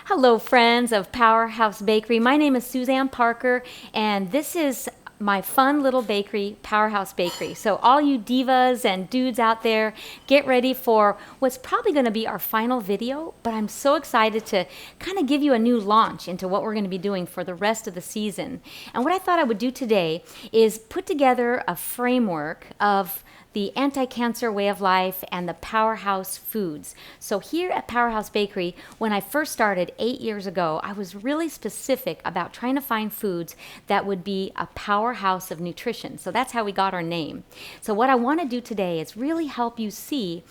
Hello, friends of Powerhouse Bakery. My name is Suzanne Parker, and this is my fun little bakery, Powerhouse Bakery. So all you divas and dudes out there, get ready for what's probably going to be our final video, but I'm so excited to kind of give you a new launch into what we're going to be doing for the rest of the season. And what I thought I would do today is put together a framework of the anti-cancer way of life and the Powerhouse foods. So here at Powerhouse Bakery, when I first started 8 years ago, I was really specific about trying to find foods that would be a powerhouse of nutrition. So that's how we got our name. So what I want to do today is really help you see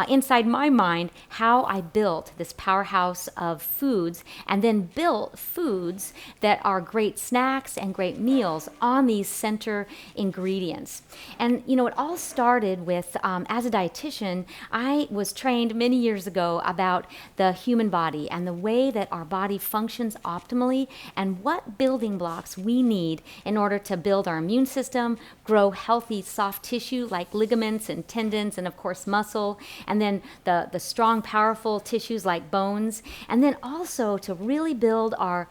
inside my mind how I built this powerhouse of foods and then built foods that are great snacks and great meals on these center ingredients. And you know, it all started with, as a dietitian, I was trained many years ago about the human body and the way that our body functions optimally and what building blocks we need in order to build our immune system, grow healthy soft tissue like ligaments and tendons and of course muscle, and then the strong, powerful tissues like bones, and then also to really build our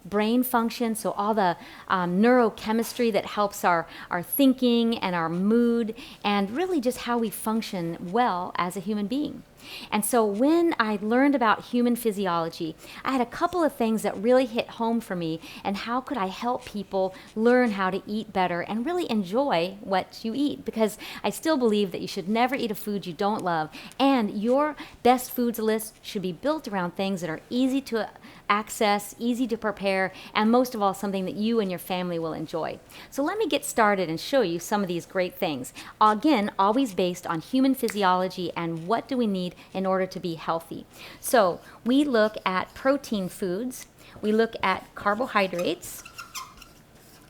brain function, so all the neurochemistry that helps our thinking and our mood and really just how we function well as a human being. And so when I learned about human physiology, I had a couple of things that really hit home for me and how could I help people learn how to eat better and really enjoy what you eat, because I still believe that you should never eat a food you don't love, and your best foods list should be built around things that are easy to access, easy to prepare, and most of all, something that you and your family will enjoy. So let me get started and show you some of these great things. Again, always based on human physiology and what do we need in order to be healthy. So we look at protein foods, we look at carbohydrates,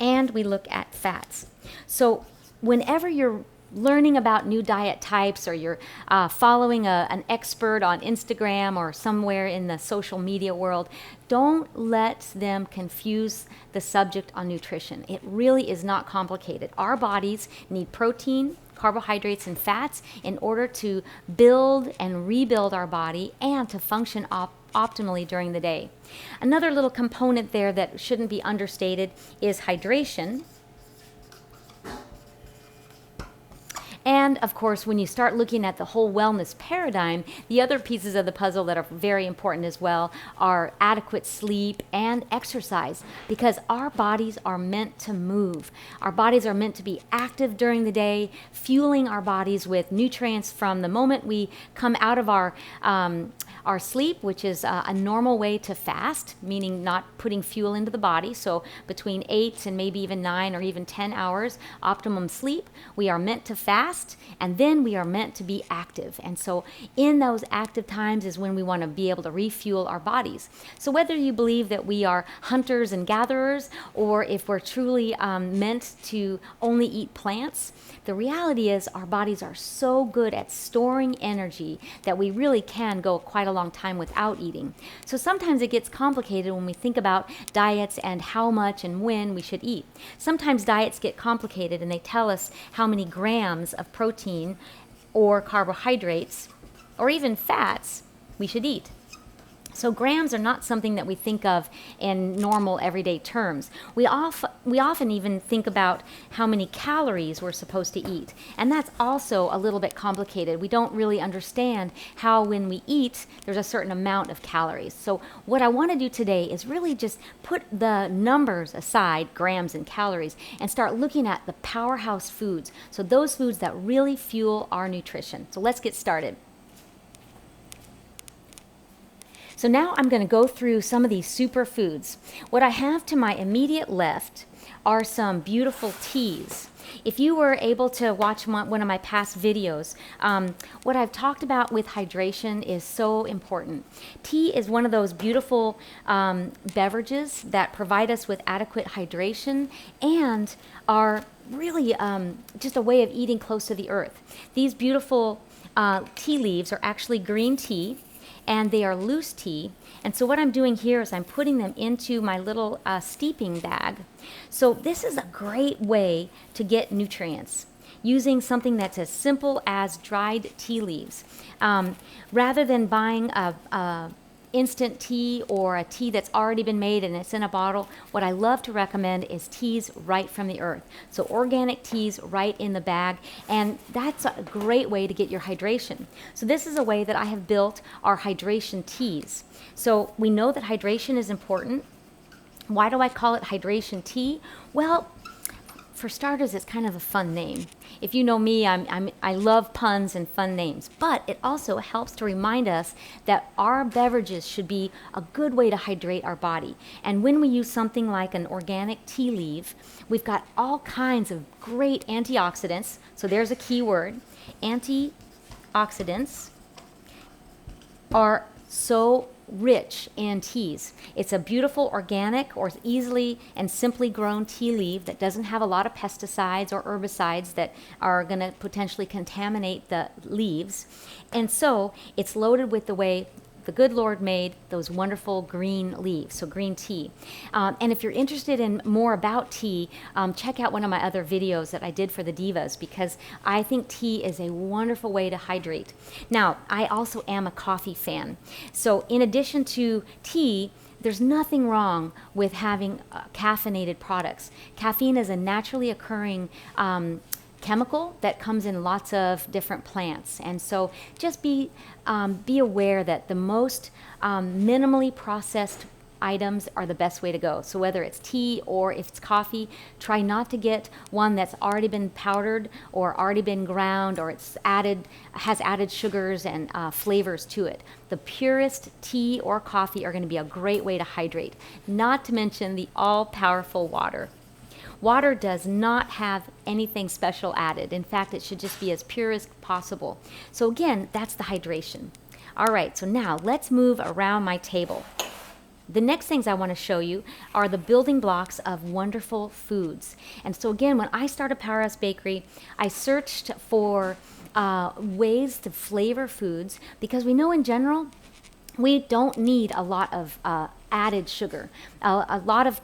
and we look at fats. So whenever you're learning about new diet types or you're following an expert on Instagram or somewhere in the social media world, don't let them confuse the subject on nutrition. It really is not complicated. Our bodies need protein, carbohydrates, and fats in order to build and rebuild our body and to function optimally during the day. Another little component there that shouldn't be understated is hydration. And of course, when you start looking at the whole wellness paradigm, the other pieces of the puzzle that are very important as well are adequate sleep and exercise, because our bodies are meant to move. Our bodies are meant to be active during the day, fueling our bodies with nutrients from the moment we come out of our sleep, which is a normal way to fast, meaning not putting fuel into the body. So between 8 and maybe even 9 or even 10 hours optimum sleep, we are meant to fast, and then we are meant to be active. And so in those active times is when we want to be able to refuel our bodies. So whether you believe that we are hunters and gatherers, or if we're truly meant to only eat plants, the reality is our bodies are so good at storing energy that we really can go quite a long time without eating. So sometimes it gets complicated when we think about diets and how much and when we should eat. Sometimes diets get complicated and they tell us how many grams of protein or carbohydrates or even fats we should eat. So grams are not something that we think of in normal everyday terms. We often even think about how many calories we're supposed to eat. And that's also a little bit complicated. We don't really understand how when we eat, there's a certain amount of calories. So what I want to do today is really just put the numbers aside, grams and calories, and start looking at the powerhouse foods. So those foods that really fuel our nutrition. So let's get started. So now I'm going to go through some of these superfoods. What I have to my immediate left are some beautiful teas. If you were able to watch one of my past videos, what I've talked about with hydration is so important. Tea is one of those beautiful beverages that provide us with adequate hydration and are really just a way of eating close to the earth. These beautiful tea leaves are actually green tea, and they are loose tea. And so what I'm doing here is I'm putting them into my little steeping bag. So this is a great way to get nutrients. using something that's as simple as dried tea leaves. Rather than buying a instant tea or a tea that's already been made and it's in a bottle, what I love to recommend is teas right from the earth. So organic teas right in the bag, and that's a great way to get your hydration. So this is a way that I have built our hydration teas. So we know that hydration is important. Why do I call it hydration tea? Well, for starters, it's kind of a fun name. If you know me, I love puns and fun names, but it also helps to remind us that our beverages should be a good way to hydrate our body. And when we use something like an organic tea leaf, we've got all kinds of great antioxidants. So there's a key word. Antioxidants are so rich in teas. It's a beautiful organic or easily and simply grown tea leaf that doesn't have a lot of pesticides or herbicides that are going to potentially contaminate the leaves. And so it's loaded with the way the good Lord made those wonderful green leaves, so green tea. And if you're interested in more about tea, check out one of my other videos that I did for the divas, because I think tea is a wonderful way to hydrate. Now, I also am a coffee fan. So in addition to tea, there's nothing wrong with having caffeinated products. Caffeine is a naturally occurring chemical that comes in lots of different plants, and so just be aware that the most minimally processed items are the best way to go. So whether it's tea or if it's coffee, try not to get one that's already been powdered or already been ground or has added sugars and flavors to it. The purest tea or coffee are going to be a great way to hydrate, not to mention the all-powerful water. Water does not have anything special added. In fact, it should just be as pure as possible. So again, that's the hydration. All right, so now let's move around my table. The next things I want to show you are the building blocks of wonderful foods. And so again, when I started Powerhouse Bakery, I searched for ways to flavor foods, because we know in general, we don't need a lot of added sugar. A lot of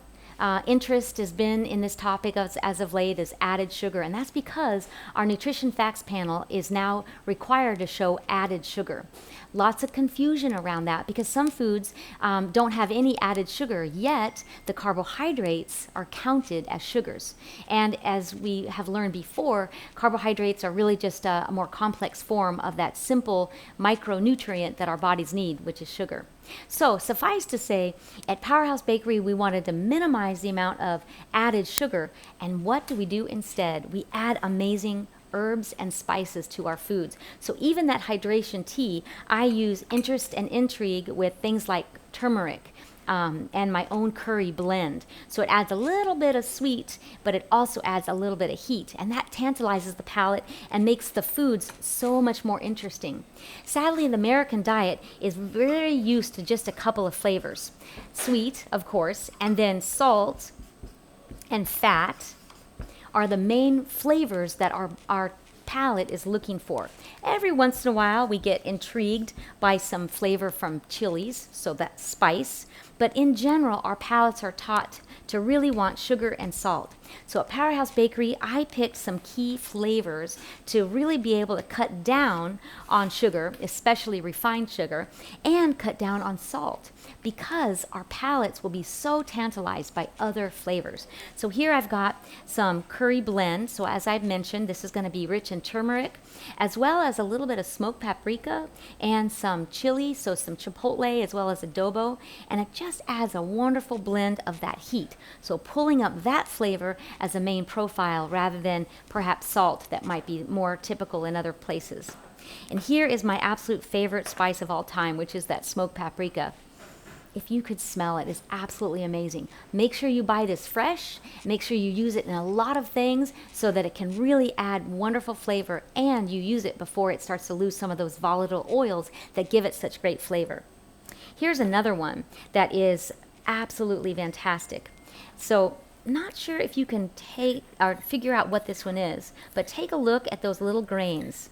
interest has been in this topic as of late is added sugar, and that's because our nutrition facts panel is now required to show added sugar. Lots of confusion around that because some foods don't have any added sugar, yet the carbohydrates are counted as sugars. And as we have learned before, carbohydrates are really just a more complex form of that simple micronutrient that our bodies need, which is sugar. So suffice to say, at Powerhouse Bakery, we wanted to minimize the amount of added sugar. And what do we do instead? We add amazing herbs and spices to our foods. So even that hydration tea, I use interest and intrigue with things like turmeric and my own curry blend. So it adds a little bit of sweet, but it also adds a little bit of heat, and that tantalizes the palate and makes the foods so much more interesting. Sadly, the American diet is very used to just a couple of flavors. Sweet, of course, and then salt and fat are the main flavors that our palate is looking for. Every once in a while we get intrigued by some flavor from chilies, so that's spice, but in general our palates are taught to really want sugar and salt. So at Powerhouse Bakery, I picked some key flavors to really be able to cut down on sugar, especially refined sugar, and cut down on salt, because our palates will be so tantalized by other flavors. So here I've got some curry blend. So as I've mentioned, this is going to be rich in turmeric, as well as a little bit of smoked paprika and some chili, so some chipotle as well as adobo, and it just adds a wonderful blend of that heat. So pulling up that flavor as a main profile rather than perhaps salt that might be more typical in other places. And here is my absolute favorite spice of all time, which is that smoked paprika. If you could smell it, it's absolutely amazing. Make sure you buy this fresh. Make sure you use it in a lot of things so that it can really add wonderful flavor, and you use it before it starts to lose some of those volatile oils that give it such great flavor. Here's another one that is absolutely fantastic. So not sure if you can take or figure out what this one is, but take a look at those little grains.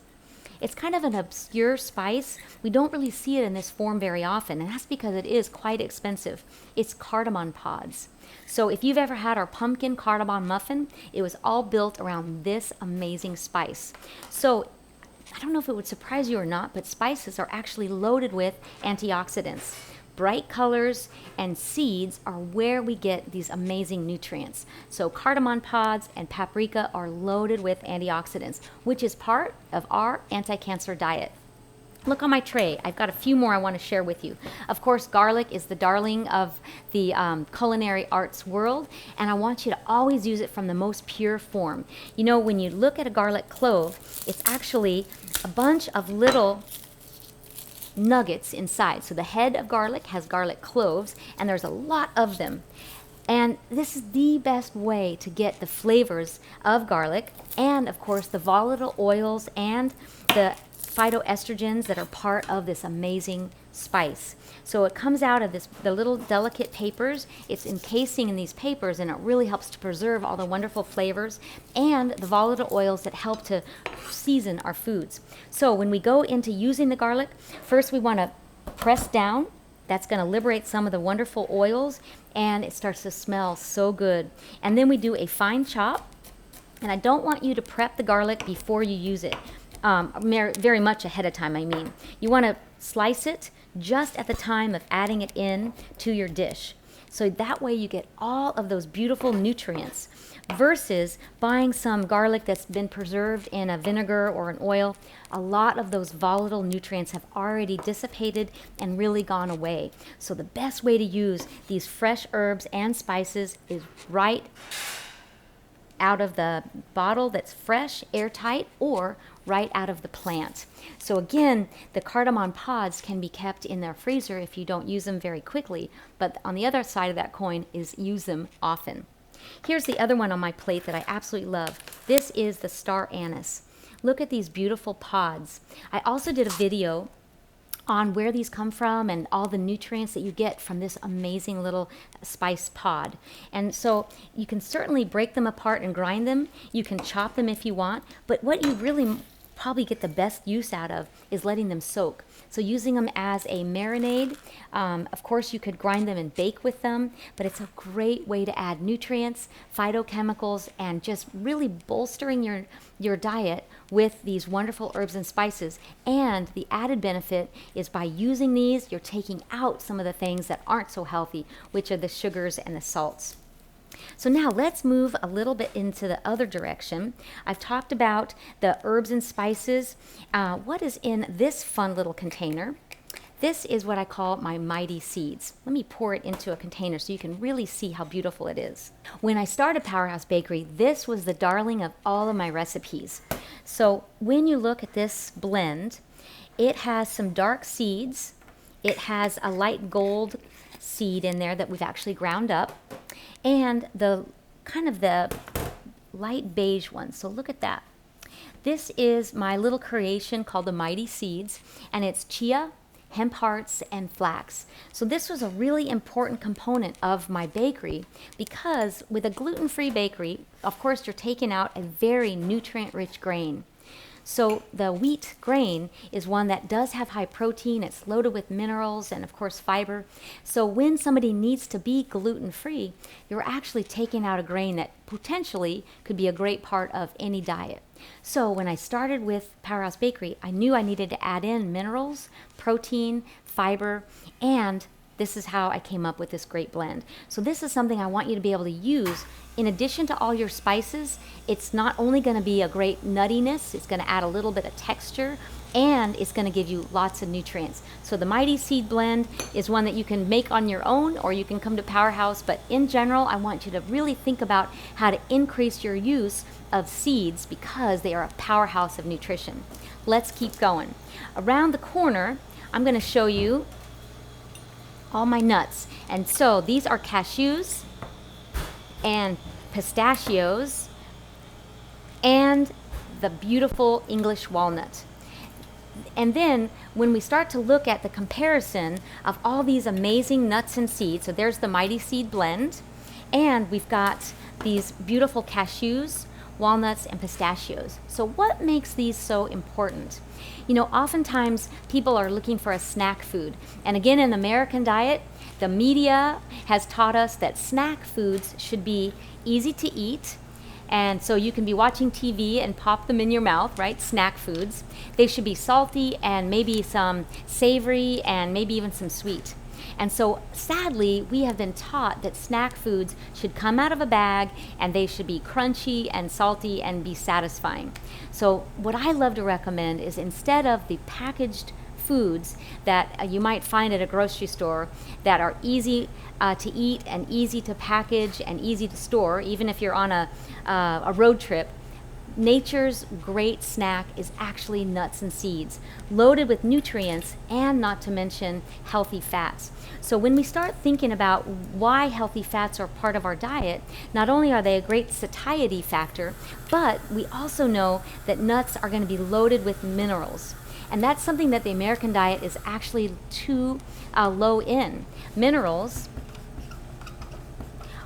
It's kind of an obscure spice. We don't really see it in this form very often, and that's because it is quite expensive. It's cardamom pods. So if you've ever had our pumpkin cardamom muffin, it was all built around this amazing spice. So I don't know if it would surprise you or not, but spices are actually loaded with antioxidants. Bright colors and seeds are where we get these amazing nutrients. So cardamom pods and paprika are loaded with antioxidants, which is part of our anti-cancer diet. Look on my tray. I've got a few more I want to share with you. Of course, garlic is the darling of the culinary arts world, and I want you to always use it from the most pure form. You know, when you look at a garlic clove, it's actually a bunch of little nuggets inside. So the head of garlic has garlic cloves, and there's a lot of them. And this is the best way to get the flavors of garlic and, of course, the volatile oils and the phytoestrogens that are part of this amazing spice. So it comes out of the little delicate papers. It's encasing in these papers, and it really helps to preserve all the wonderful flavors and the volatile oils that help to season our foods. So when we go into using the garlic, first we want to press down. That's going to liberate some of the wonderful oils, and it starts to smell so good. And then we do a fine chop, and I don't want you to prep the garlic before you use it. Very much ahead of time, I mean. You want to slice it just at the time of adding it in to your dish. So that way you get all of those beautiful nutrients versus buying some garlic that's been preserved in a vinegar or an oil. A lot of those volatile nutrients have already dissipated and really gone away. So the best way to use these fresh herbs and spices is right out of the bottle that's fresh, airtight, or right out of the plant. So again, the cardamom pods can be kept in their freezer if you don't use them very quickly, but on the other side of that coin is use them often. Here's the other one on my plate that I absolutely love. This is the star anise. Look at these beautiful pods. I also did a video on where these come from and all the nutrients that you get from this amazing little spice pod. And so you can certainly break them apart and grind them. You can chop them if you want, but what you really probably get the best use out of is letting them soak. So using them as a marinade. Of course, you could grind them and bake with them, but it's a great way to add nutrients, phytochemicals, and just really bolstering your diet with these wonderful herbs and spices. And the added benefit is by using these, you're taking out some of the things that aren't so healthy, which are the sugars and the salts. So now let's move a little bit into the other direction. I've talked about the herbs and spices. What is in this fun little container? This is what I call my mighty seeds. Let me pour it into a container so you can really see how beautiful it is. When I started Powerhouse Bakery, this was the darling of all of my recipes. So when you look at this blend, it has some dark seeds. It has a light gold seed in there that we've actually ground up, and the kind of the light beige one. So look at that. This is my little creation called the Mighty Seeds, and it's chia, hemp hearts, and flax. So this was a really important component of my bakery because with a gluten-free bakery, of course, you're taking out a very nutrient-rich grain. So the wheat grain is one that does have high protein. It's loaded with minerals and, of course, fiber. So when somebody needs to be gluten-free, you're actually taking out a grain that potentially could be a great part of any diet. So when I started with Powerhouse Bakery, I knew I needed to add in minerals, protein, fiber, and this is how I came up with this great blend. So this is something I want you to be able to use. In addition to all your spices, it's not only going to be a great nuttiness, it's going to add a little bit of texture, and it's going to give you lots of nutrients. So the Mighty Seed Blend is one that you can make on your own, or you can come to Powerhouse, but in general, I want you to really think about how to increase your use of seeds because they are a powerhouse of nutrition. Let's keep going. Around the corner, I'm going to show you all my nuts. And so these are cashews and pistachios and the beautiful English walnut. And then when we start to look at the comparison of all these amazing nuts and seeds, so there's the Mighty Seed Blend, and we've got these beautiful cashews, walnuts, and pistachios. So what makes these so important? You know, oftentimes people are looking for a snack food. And again, in the American diet, the media has taught us that snack foods should be easy to eat. And so you can be watching TV and pop them in your mouth, right? Snack foods. They should be salty and maybe some savory and maybe even some sweet. And so sadly, we have been taught that snack foods should come out of a bag and they should be crunchy and salty and be satisfying. So what I love to recommend is, instead of the packaged foods that you might find at a grocery store that are easy to eat and easy to package and easy to store, even if you're on a road trip, nature's great snack is actually nuts and seeds, loaded with nutrients and, not to mention, healthy fats. So when we start thinking about why healthy fats are part of our diet, not only are they a great satiety factor, but we also know that nuts are going to be loaded with minerals. And that's something that the American diet is actually too low in. Minerals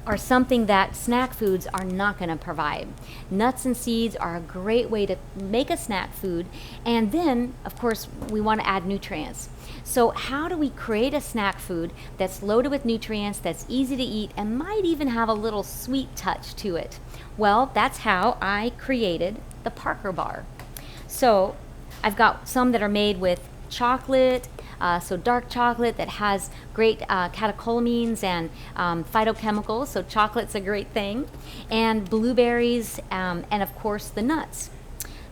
are something that snack foods are not going to provide. Nuts and seeds are a great way to make a snack food. And then, of course, we want to add nutrients. So how do we create a snack food that's loaded with nutrients, that's easy to eat, and might even have a little sweet touch to it? Well, that's how I created the Parker bar. So I've got some that are made with chocolate, so dark chocolate that has great catecholamines and phytochemicals, so chocolate's a great thing, and blueberries, and of course the nuts.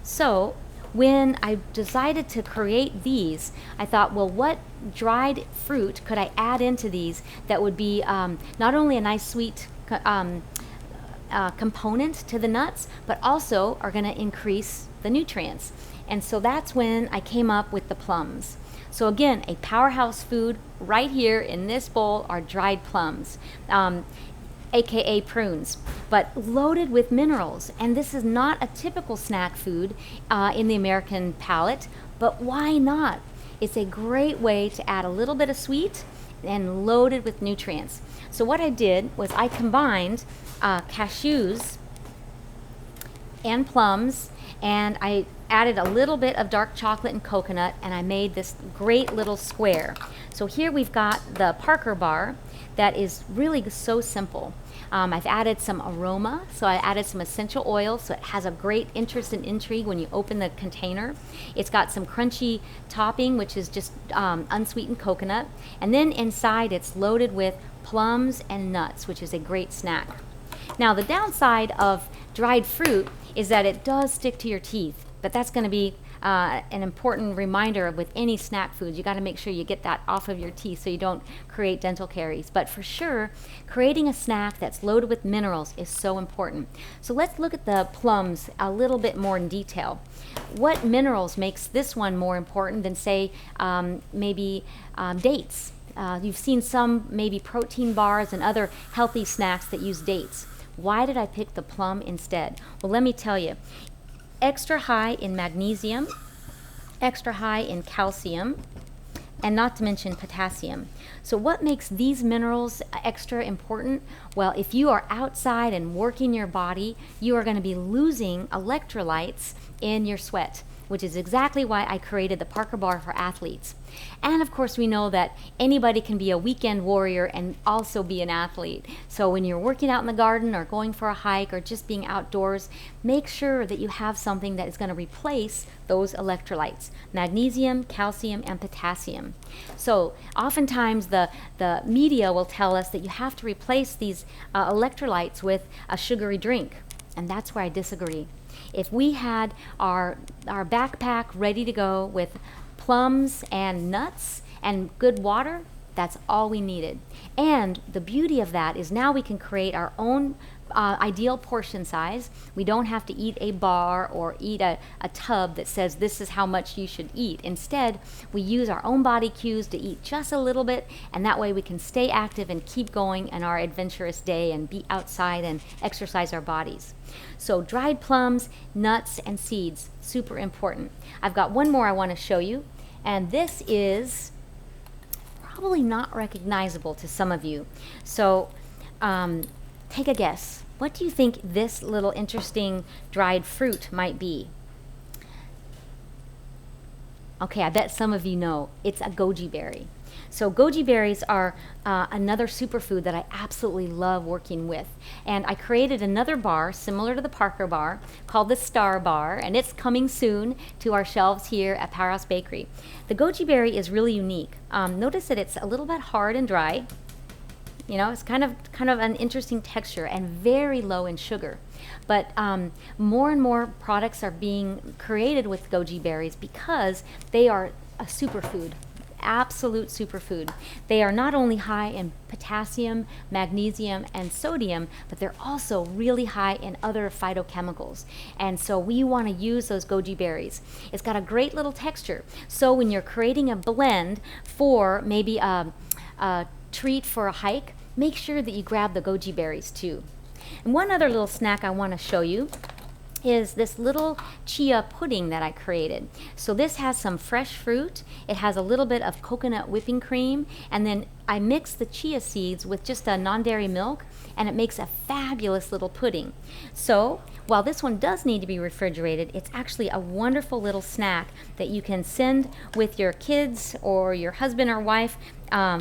So when I decided to create these, I thought, well, what dried fruit could I add into these that would be not only a nice sweet component to the nuts, but also are going to increase the nutrients. And so that's when I came up with the plums. So again, a powerhouse food right here in this bowl are dried plums, aka prunes, but loaded with minerals. And this is not a typical snack food in the American palate, but why not? It's a great way to add a little bit of sweet and loaded with nutrients. So what I did was I combined cashews and plums, and I added a little bit of dark chocolate and coconut, and I made this great little square. So here we've got the Parker bar that is really so simple. I've added some aroma, so I added some essential oil, so it has a great interest and intrigue when you open the container. It's got some crunchy topping, which is just unsweetened coconut, and then inside it's loaded with plums and nuts, which is a great snack. Now the downside of dried fruit is that it does stick to your teeth, but that's going to be an important reminder with any snack foods. You got to make sure you get that off of your teeth so you don't create dental caries. But for sure, creating a snack that's loaded with minerals is so important. So let's look at the plums a little bit more in detail. What minerals makes this one more important than, say, maybe dates? You've seen some maybe protein bars and other healthy snacks that use dates. Why did I pick the plum instead? Well, let me tell you. Extra high in magnesium, extra high in calcium, and not to mention potassium. So what makes these minerals extra important? Well, if you are outside and working your body, you are going to be losing electrolytes in your sweat, which is exactly why I created the Parker bar for athletes. And of course, we know that anybody can be a weekend warrior and also be an athlete. So when you're working out in the garden or going for a hike or just being outdoors, make sure that you have something that is going to replace those electrolytes: magnesium, calcium, and potassium. So oftentimes the media will tell us that you have to replace these electrolytes with a sugary drink, and that's where I disagree. If we had our backpack ready to go with plums and nuts and good water, that's all we needed. And the beauty of that is now we can create our own ideal portion size. We don't have to eat a bar or eat a tub that says this is how much you should eat. Instead, we use our own body cues to eat just a little bit, and that way we can stay active and keep going in our adventurous day and be outside and exercise our bodies. So dried plums, nuts, and seeds, super important. I've got one more I want to show you, and this is probably not recognizable to some of you. So take a guess. What do you think this little interesting dried fruit might be? Okay, I bet some of you know. It's a goji berry. So goji berries are another superfood that I absolutely love working with. And I created another bar similar to the Parker bar called the Star Bar, and it's coming soon to our shelves here at Powerhouse Bakery. The goji berry is really unique. Notice that it's a little bit hard and dry. You know, it's kind of an interesting texture and very low in sugar. But more and more products are being created with goji berries because they are a superfood, absolute superfood. They are not only high in potassium, magnesium, and sodium, but they're also really high in other phytochemicals. And so we want to use those goji berries. It's got a great little texture. So when you're creating a blend for maybe a treat for a hike, make sure that you grab the goji berries too. And one other little snack I want to show you is this little chia pudding that I created. So this has some fresh fruit, it has a little bit of coconut whipping cream, and then I mix the chia seeds with just a non-dairy milk, and it makes a fabulous little pudding. So while this one does need to be refrigerated, it's actually a wonderful little snack that you can send with your kids or your husband or wife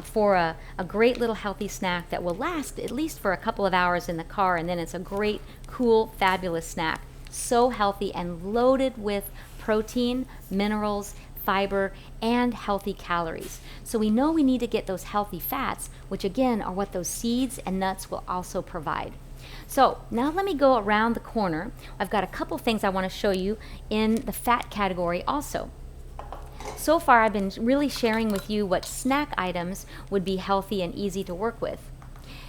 for a great little healthy snack that will last at least for a couple of hours in the car, and then it's a great, cool, fabulous snack. So healthy and loaded with protein, minerals, fiber, and healthy calories. So we know we need to get those healthy fats, which again are what those seeds and nuts will also provide. So now let me go around the corner. I've got a couple things I want to show you in the fat category also. So far I've been really sharing with you what snack items would be healthy and easy to work with.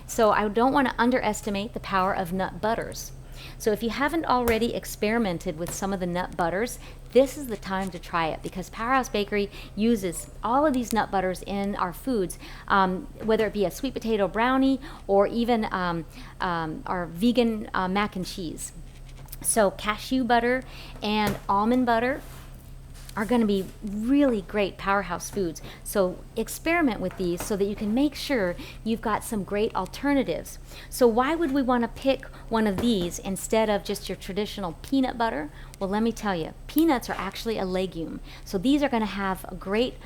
So I don't want to underestimate the power of nut butters. So if you haven't already experimented with some of the nut butters, this is the time to try it, because Powerhouse Bakery uses all of these nut butters in our foods, whether it be a sweet potato brownie or even our vegan mac and cheese. So cashew butter and almond butter are going to be really great Powerhouse foods. So experiment with these so that you can make sure you've got some great alternatives. So why would we want to pick one of these instead of just your traditional peanut butter? Well, let me tell you, peanuts are actually a legume. So these are going to have a great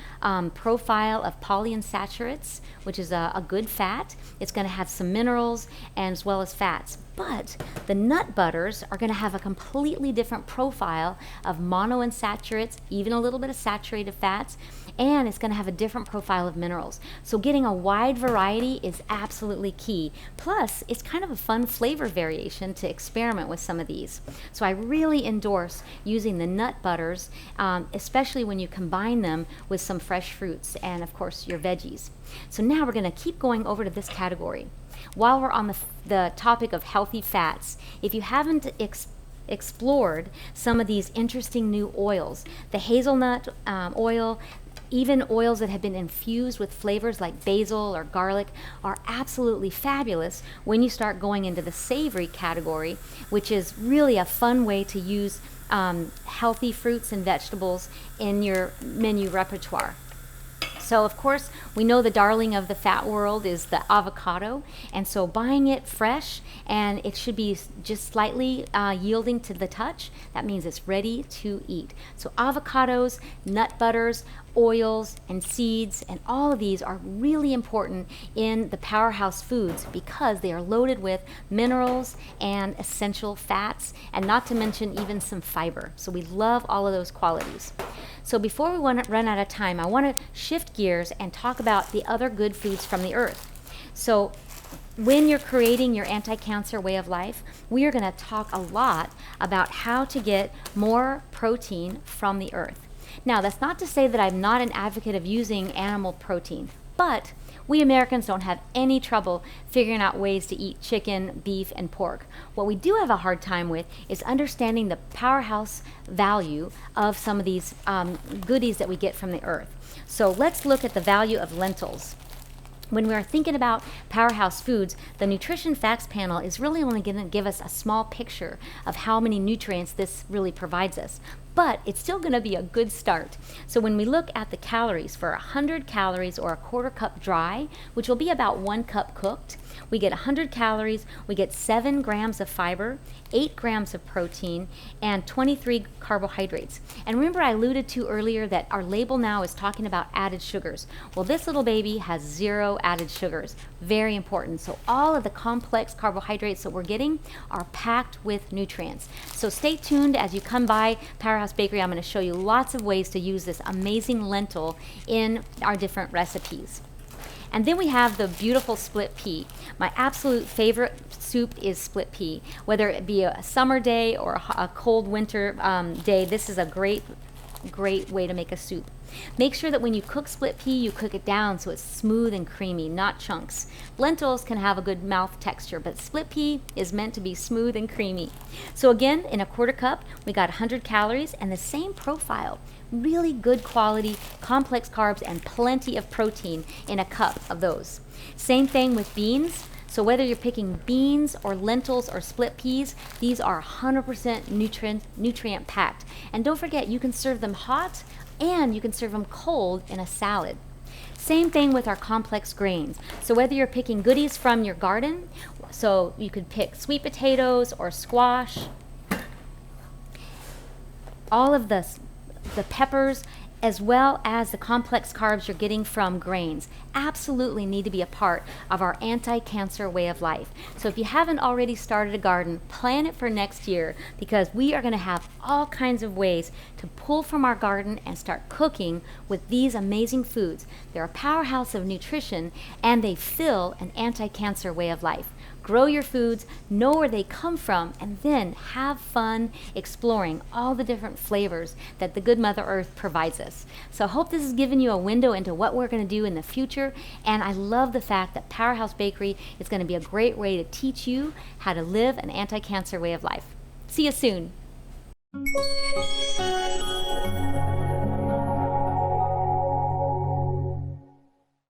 profile of polyunsaturates, which is a good fat. It's going to have some minerals and as well as fats. But the nut butters are going to have a completely different profile of monounsaturates, even a little bit of saturated fats, and it's going to have a different profile of minerals. So getting a wide variety is absolutely key. Plus, it's kind of a fun flavor variation to experiment with some of these. So I really endorse using the nut butters, especially when you combine them with some fresh fruits and, of course, your veggies. So now we're going to keep going over to this category. While we're on the topic of healthy fats, if you haven't explored some of these interesting new oils, the hazelnut oil, even oils that have been infused with flavors like basil or garlic are absolutely fabulous when you start going into the savory category, which is really a fun way to use healthy fruits and vegetables in your menu repertoire. So of course, we know the darling of the fat world is the avocado, and so buying it fresh, and it should be just slightly yielding to the touch. That means it's ready to eat. So avocados, nut butters, oils, and seeds, and all of these are really important in the Powerhouse foods because they are loaded with minerals and essential fats, and not to mention even some fiber. So we love all of those qualities. So before we run out of time, I want to shift gears and talk about the other good foods from the earth. So when you're creating your anti-cancer way of life, we are going to talk a lot about how to get more protein from the earth. Now, that's not to say that I'm not an advocate of using animal protein, but we Americans don't have any trouble figuring out ways to eat chicken, beef, and pork. What we do have a hard time with is understanding the Powerhouse value of some of these goodies that we get from the earth. So let's look at the value of lentils. When we are thinking about Powerhouse foods, the Nutrition Facts panel is really only going to give us a small picture of how many nutrients this really provides us. but it's still going to be a good start. So when we look at the calories for 100 calories or a quarter cup dry, which will be about 1 cup cooked, we get 100 calories, we get 7 grams of fiber, 8 grams of protein, and 23 carbohydrates. And remember I alluded to earlier that our label now is talking about added sugars. Well, this little baby has 0 added sugars. Very important. So all of the complex carbohydrates that we're getting are packed with nutrients. So stay tuned as you come by Powerhouse Bakery. I'm going to show you lots of ways to use this amazing lentil in our different recipes. And then we have the beautiful split pea. My absolute favorite soup is split pea. Whether it be a summer day or a cold winter day, this is a great way to make a soup. Make sure that when you cook split pea, you cook it down so it's smooth and creamy, not chunks. Lentils can have a good mouth texture, but split pea is meant to be smooth and creamy. So again, in a quarter cup, we got 100 calories and the same profile. Really good quality, complex carbs, and plenty of protein in a cup of those. Same thing with beans. So whether you're picking beans or lentils or split peas, these are 100% nutrient packed. And don't forget, you can serve them hot and you can serve them cold in a salad. Same thing with our complex grains. So whether you're picking goodies from your garden, so you could pick sweet potatoes or squash, all of the peppers, as well as the complex carbs you're getting from grains, absolutely need to be a part of our anti-cancer way of life. So if you haven't already started a garden, plan it for next year, because we are going to have all kinds of ways to pull from our garden and start cooking with these amazing foods. They're a powerhouse of nutrition and they fill an anti-cancer way of life. Grow your foods, know where they come from, and then have fun exploring all the different flavors that the good Mother Earth provides us. So I hope this has given you a window into what we're going to do in the future, and I love the fact that Powerhouse Bakery is going to be a great way to teach you how to live an anti-cancer way of life. See you soon.